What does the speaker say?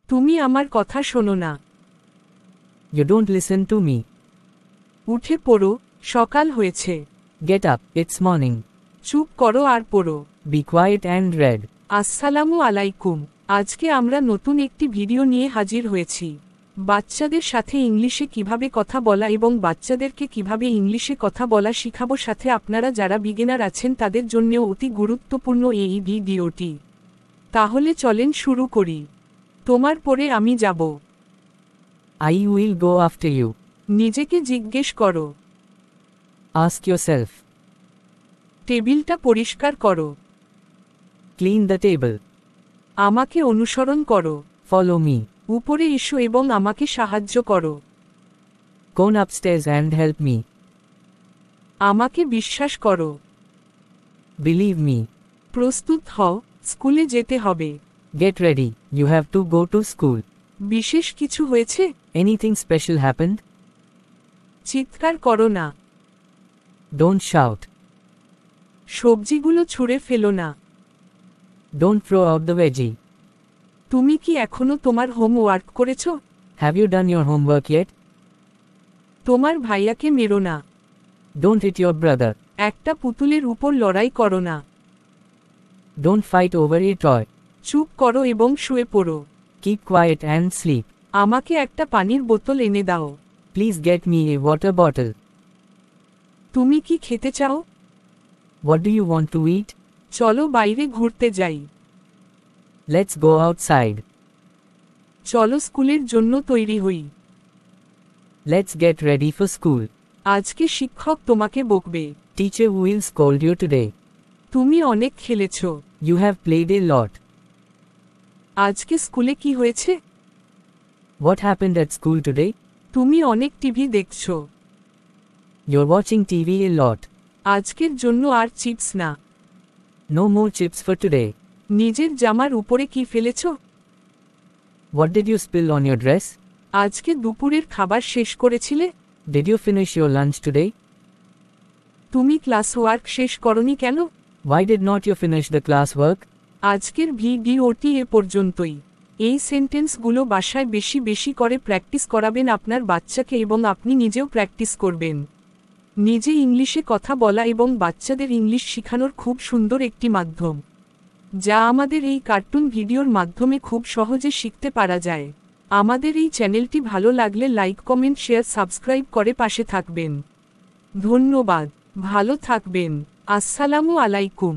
তুমি আমার কথা শোনো না। You don't listen to me. উঠে পড়ো, সকাল হয়েছে। Get up, it's morning. চুপ করো আর পড়ো। Be quiet and read. আসসালামু আলাইকুম। আজকে আমরা নতুন একটি ভিডিও নিয়ে হাজির হয়েছি। বাচ্চাদের সাথে ইংলিশে কিভাবে কথা বলা এবং বাচ্চাদেরকে কিভাবে ইংলিশে কথা বলা শিখাবো, সাথে আপনারা যারা বিগিনার আছেন তাদের জন্যও অতি গুরুত্বপূর্ণ এই ভিডিওটি। তাহলে চলেন শুরু করি। তোমার পরে আমি যাব। I will go after you. নিজেকে জিজ্ঞেস করো। Ask yourself. টেবিলটা পরিষ্কার করো। Clean the table. আমাকে অনুসরণ করো। Follow me. উপরে এসো এবং আমাকে সাহায্য করো। Go upstairs and help me. আমাকে বিশ্বাস করো। Believe me. প্রস্তুত হও, স্কুলে যেতে হবে। Get ready, you have to go to school. বিশেষ কিছু হয়েছে? Anything special happened? চিৎকার করো না। Don't shout. সবজিগুলো ছুঁড়ে ফেলো না। Don't throw out the veggie. তুমি কি এখনো তোমার হোমওয়ার্ক করেছো? Have you done your homework yet? তোমার ভাইয়াকে মেরো না। Don't hit your brother. একটা পুতুলের উপর লড়াই করো না। Don't fight over a toy. চুপ করো এবং শুয়ে পড়ো। Keep quiet and sleep. আমাকে একটা পানির বোতল এনে দাও। Please get me a water bottle. তুমি কি খেতে চাও? What do you want to eat? চলো বাইরে ঘুরতে যাই। Let's go outside. চলো স্কুলের জন্য তৈরি হই। Let's get ready for school. আজকে শিক্ষক তোমাকে বকবে। Teacher will scold you today. তুমি অনেক খেলেছো। You have played a lot. আজকে স্কুলে কি হয়েছে? What happened at school today? তুমি অনেক টিভি দেখছো। You're watching TV a lot. আজকের জন্য আর চিপস না। No more chips for today. নিজের জামার উপরে কি ফেলেছো? What did you spill on your dress? আজকে দুপুরের খাবার শেষ করেছিলে? Did you finish your lunch today? তুমি ক্লাস ওয়ার্ক শেষ করনি কেন? Why did not you finish the classwork? আজকের ভিডিওটি এ পর্যন্তই। এই সেন্টেন্সগুলো বাসায় বেশি বেশি করে প্র্যাকটিস করাবেন আপনার বাচ্চাকে এবং আপনি নিজেও প্র্যাকটিস করবেন। নিজে ইংলিশে কথা বলা এবং বাচ্চাদের ইংলিশ শেখানোর খুব সুন্দর একটি মাধ্যম, যা আমাদের এই কার্টুন ভিডিওর মাধ্যমে খুব সহজে শিখতে পারা যায়। আমাদের এই চ্যানেলটি ভালো লাগলে লাইক, কমেন্ট, শেয়ার, সাবস্ক্রাইব করে পাশে থাকবেন। ধন্যবাদ। ভালো থাকবেন। আসসালামু আলাইকুম।